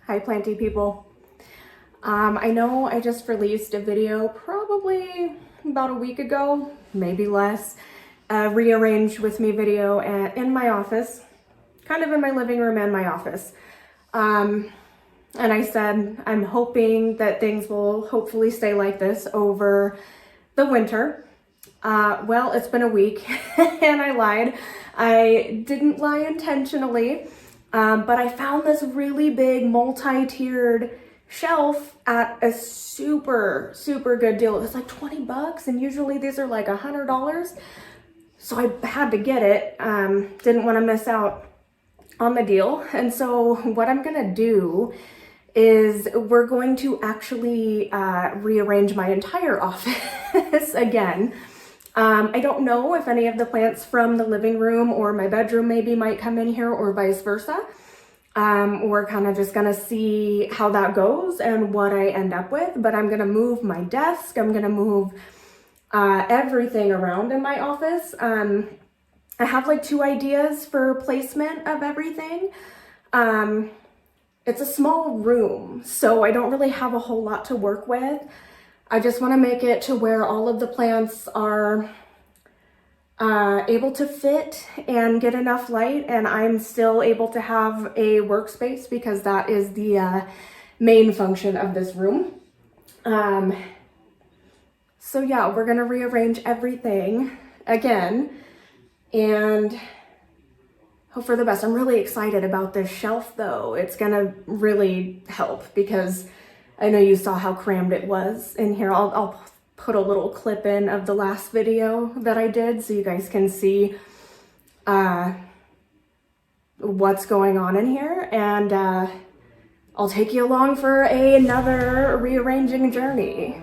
Hi planty people. I know I just released a video probably about a week ago, maybe less, a rearranged with me video in my office, kind of in my living room and my office. And I said I'm hoping that things will hopefully stay like this over the winter. Well, it's been a week and I lied. I didn't lie intentionally, but I found this really big multi-tiered shelf at a super good deal. It was like 20 bucks and usually these are like $100. So I had to get it. Didn't want to miss out on the deal. And so what I'm gonna do is we're going to actually rearrange my entire office again. I don't know if any of the plants from the living room or my bedroom maybe might come in here or vice versa. We're kind of just gonna see how that goes and what I end up with, but I'm gonna move my desk. I'm gonna move everything around in my office. I have like 2 ideas for placement of everything. It's a small room, so I don't really have a whole lot to work with. I just want to make it to where all of the plants are able to fit and get enough light, and I'm still able to have a workspace because that is the main function of this room. So yeah, we're gonna rearrange everything again and hope for the best. I'm really excited about this shelf though. It's gonna really help because I know you saw how crammed it was in here. I'll put a little clip in of the last video that I did so you guys can see what's going on in here, and I'll take you along for another rearranging journey.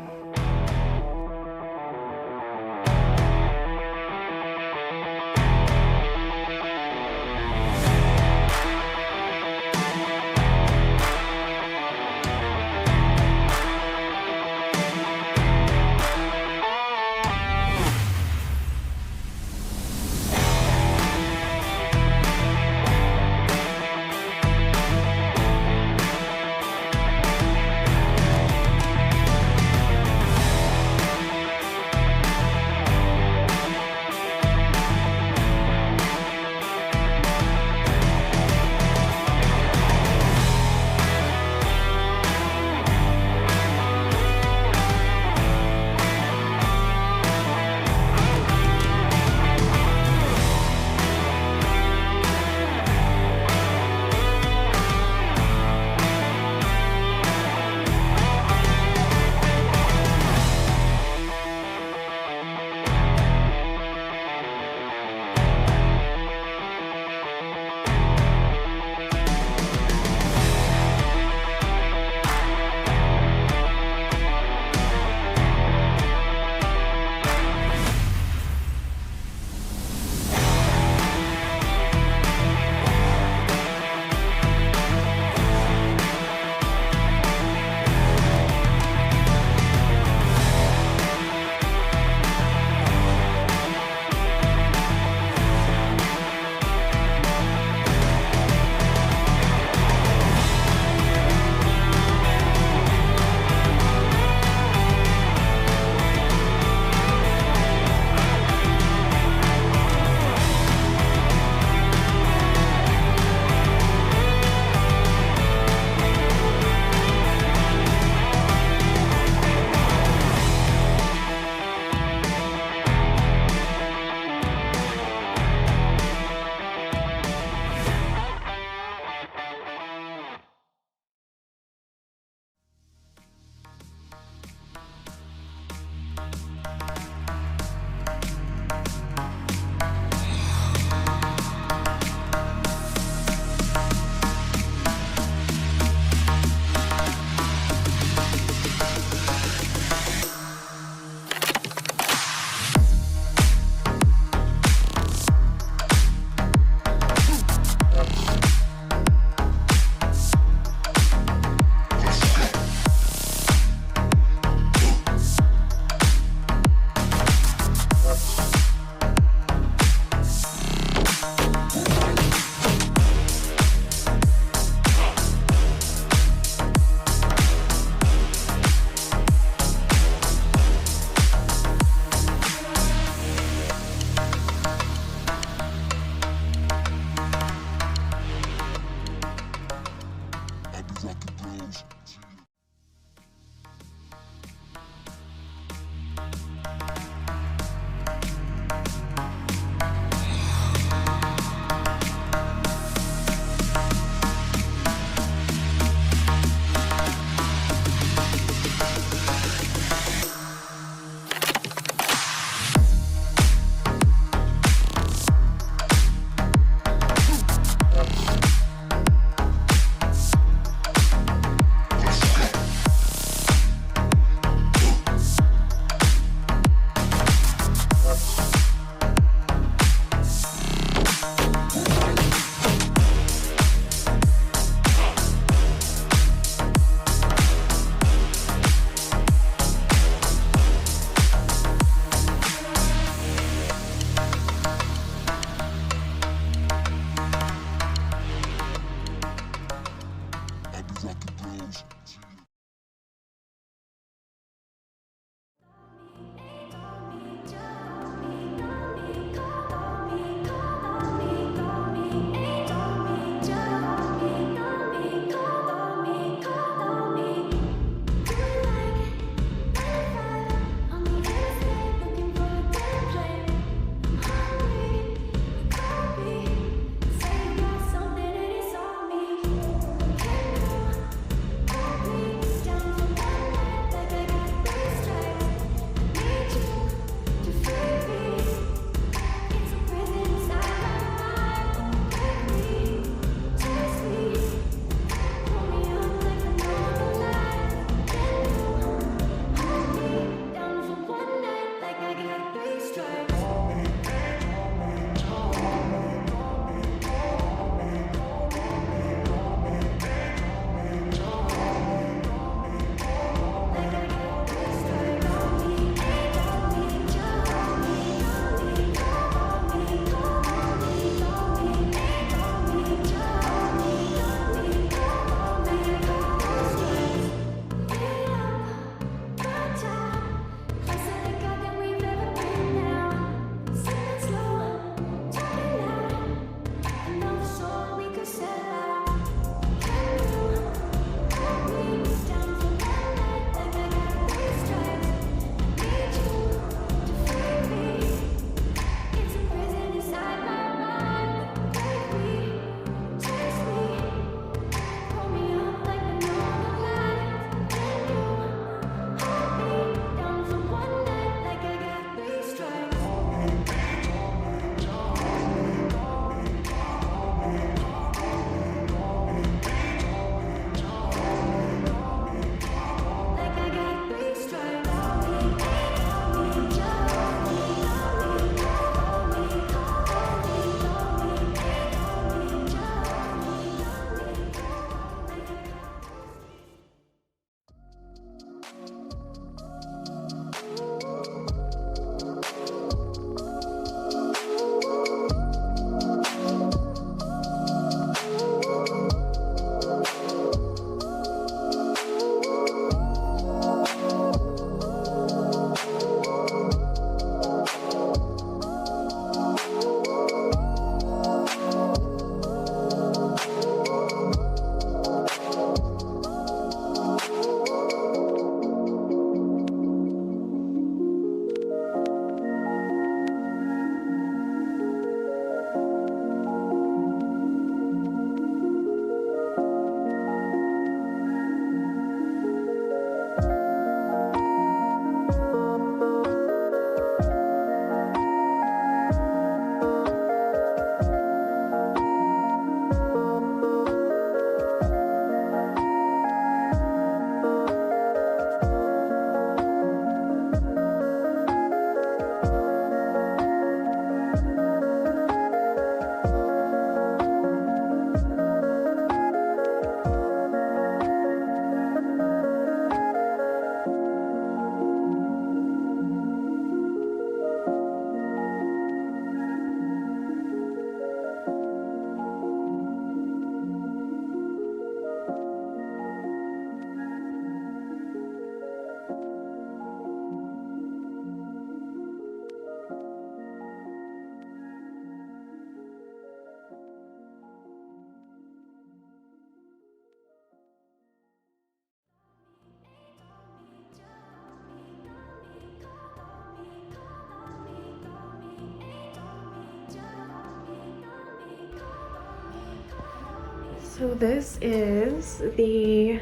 So this is the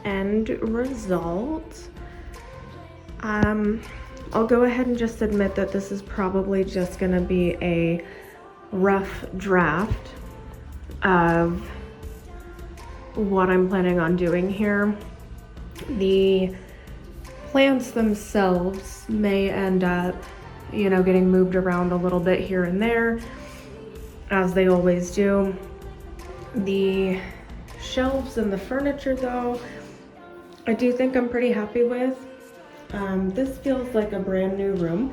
end result. I'll go ahead and just admit that this is probably just gonna be a rough draft of what I'm planning on doing here. The plants themselves may end up, you know, getting moved around a little bit here and there, as they always do. The shelves and the furniture though, I do think I'm pretty happy with. This feels like a brand new room.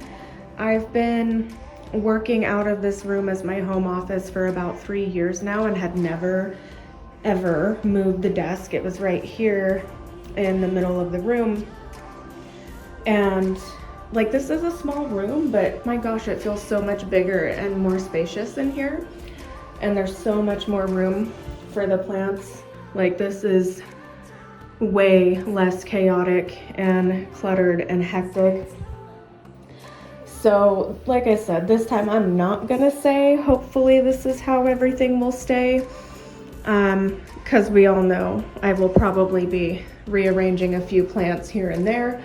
I've been working out of this room as my home office for about 3 years now and had never ever moved the desk. It was right here in the middle of the room. And like, this is a small room, but my gosh, it feels so much bigger and more spacious in here. And there's so much more room for the plants. Like, this is way less chaotic and cluttered and hectic. So like I said, this time I'm not gonna say hopefully this is how everything will stay, because we all know I will probably be rearranging a few plants here and there.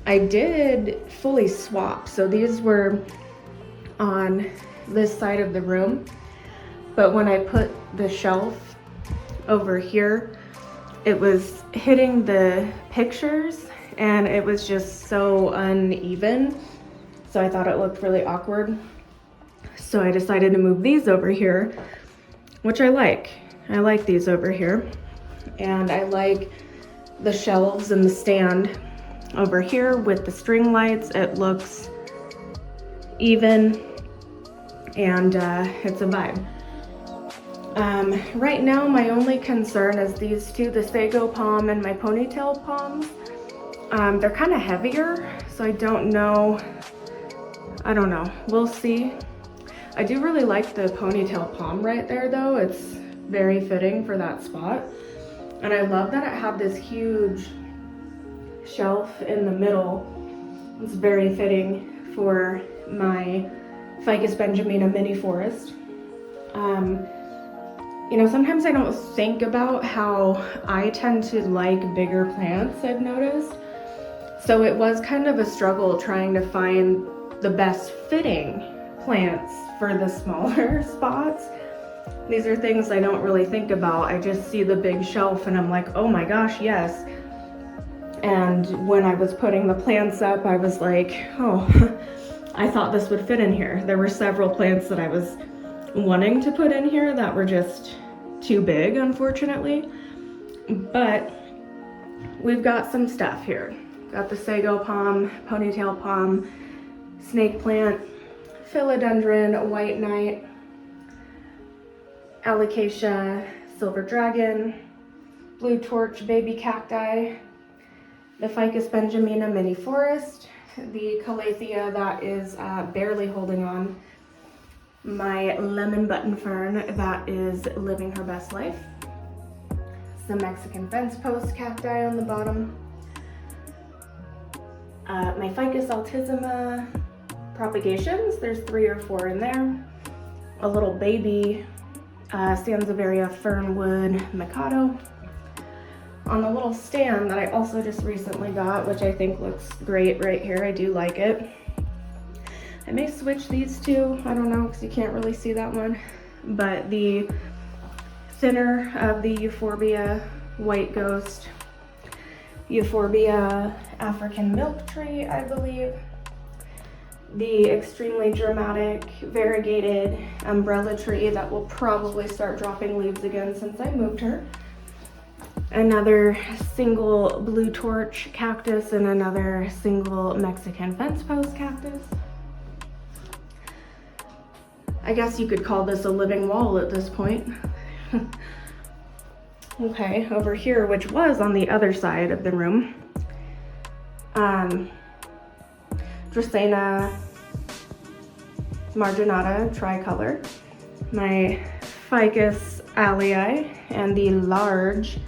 I did fully swap, so these were on this side of the room, but when I put the shelf over here, it was hitting the pictures and it was just so uneven. So I thought it looked really awkward. So I decided to move these over here, which I like. I like these over here. And I like the shelves and the stand over here with the string lights. It looks even and it's a vibe. Right now, my only concern is these two, the sago palm and my ponytail palms. They're kind of heavier, so I don't know. We'll see. I do really like the ponytail palm right there though. It's very fitting for that spot. And I love that it had this huge shelf in the middle. It's very fitting for my Ficus benjamina mini forest. You know, sometimes I don't think about how I tend to like bigger plants, I've noticed. So it was kind of a struggle trying to find the best fitting plants for the smaller spots. These are things I don't really think about. I just see the big shelf and I'm like, oh my gosh, yes. And when I was putting the plants up, I was like, oh, I thought this would fit in here. There were several plants that I was wanting to put in here that were just too big, unfortunately. But we've got some stuff here. Got the sago palm, ponytail palm, snake plant, philodendron, white knight, alocasia, silver dragon, blue torch baby cacti, the Ficus benjamina mini forest, the calathea that is barely holding on, my lemon button fern that is living her best life, some Mexican fence post cacti on the bottom, my Ficus altissima propagations, there's 3 or 4 in there, a little baby Sansevieria fernwood mikado. On the little stand that I also just recently got, which I think looks great right here, I do like it. I may switch these two, I don't know, because you can't really see that one, but the thinner of the Euphorbia white ghost, Euphorbia African milk tree, I believe, the extremely dramatic variegated umbrella tree that will probably start dropping leaves again since I moved her, another single blue torch cactus, and another single Mexican fence post cactus. I guess you could call this a living wall at this point. Okay, over here, which was on the other side of the room, Dracaena marginata tricolor, my Ficus alii, and the large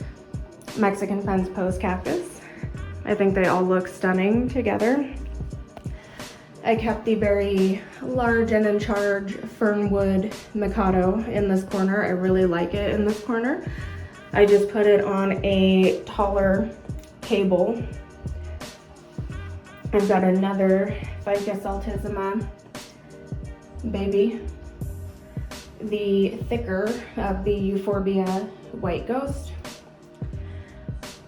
Mexican fence post cactus. I think they all look stunning together. I kept the very large and in charge Fernwood Mikado in this corner. I really like it in this corner. I just put it on a taller table. I've got another Ficus altissima baby, the thicker of the Euphorbia White Ghost,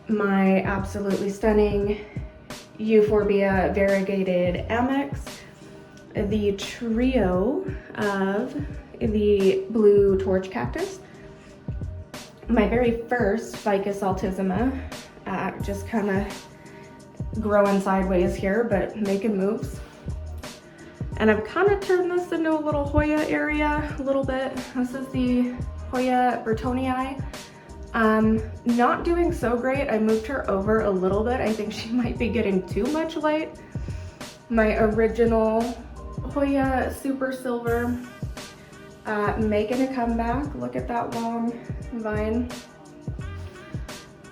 my absolutely stunning Euphorbia variegated Amex, the trio of the blue torch cactus, my very first Ficus altissima, just kind of growing sideways here, but making moves. And I've kind of turned this into a little Hoya area a little bit. This is the Hoya Bertonii. Not doing so great. I moved her over a little bit. I think she might be getting too much light. My original Hoya Super Silver making a comeback. Look at that long vine.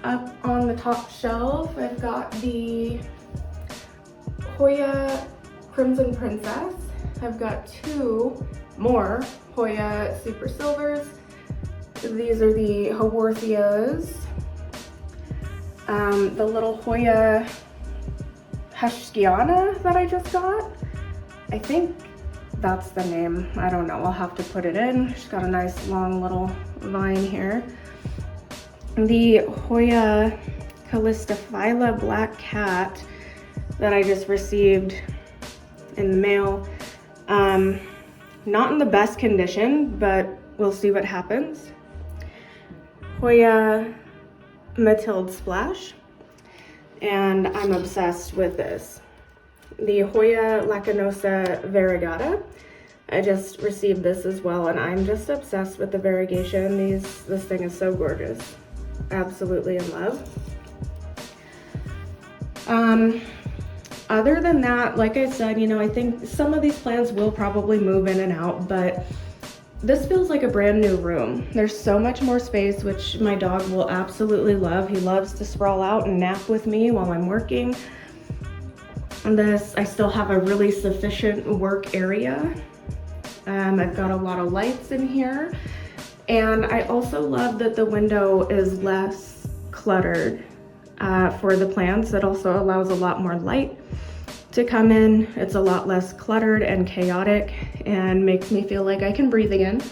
Up on the top shelf, I've got the Hoya Crimson Princess. I've got two more Hoya Super Silvers. These are the Haworthias. The little Hoya Heshkiana that I just got. I think that's the name. I don't know. I'll have to put it in. She's got a nice long little vine here. The Hoya Calistophylla Black Cat that I just received in the mail. Not in the best condition, but we'll see what happens. Hoya Matilde Splash, and I'm obsessed with this. The Hoya Lacanosa Variegata. I just received this as well, and I'm just obsessed with the variegation. This thing is so gorgeous. Absolutely in love. Other than that, like I said, you know, I think some of these plants will probably move in and out, but this feels like a brand new room. There's so much more space, which my dog will absolutely love. He loves to sprawl out and nap with me while I'm working. And I still have a really sufficient work area. I've got a lot of lights in here. And I also love that the window is less cluttered for the plants. It also allows a lot more light to come in. It's a lot less cluttered and chaotic and makes me feel like I can breathe again.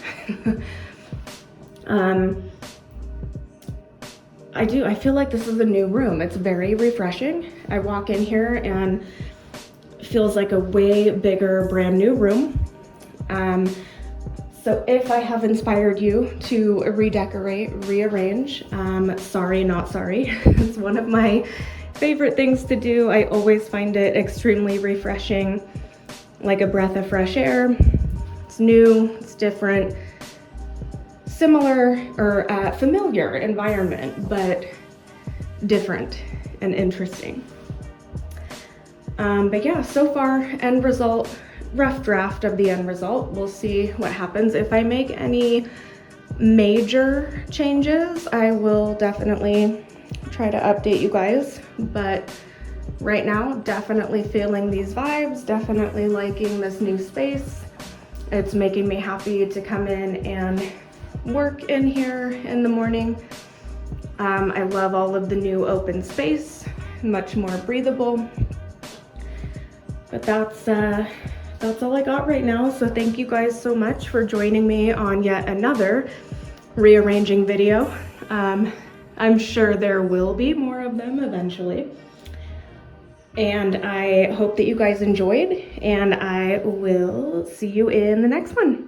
I feel like this is a new room. It's very refreshing. I walk in here and it feels like a way bigger brand new room. So if I have inspired you to redecorate, rearrange, sorry, not sorry. It's one of my favorite things to do. I always find it extremely refreshing, like a breath of fresh air. It's new, it's different, similar or familiar environment, but different and interesting. But yeah, so far, end result, rough draft of the end result. We'll see what happens. If I make any major changes, I will definitely try to update you guys. But right now, definitely feeling these vibes, definitely liking this new space. It's making me happy to come in and work in here in the morning. I love all of the new open space, much more breathable. But that's all I got right now. So thank you guys so much for joining me on yet another rearranging video. I'm sure there will be more of them eventually. And I hope that you guys enjoyed, and I will see you in the next one.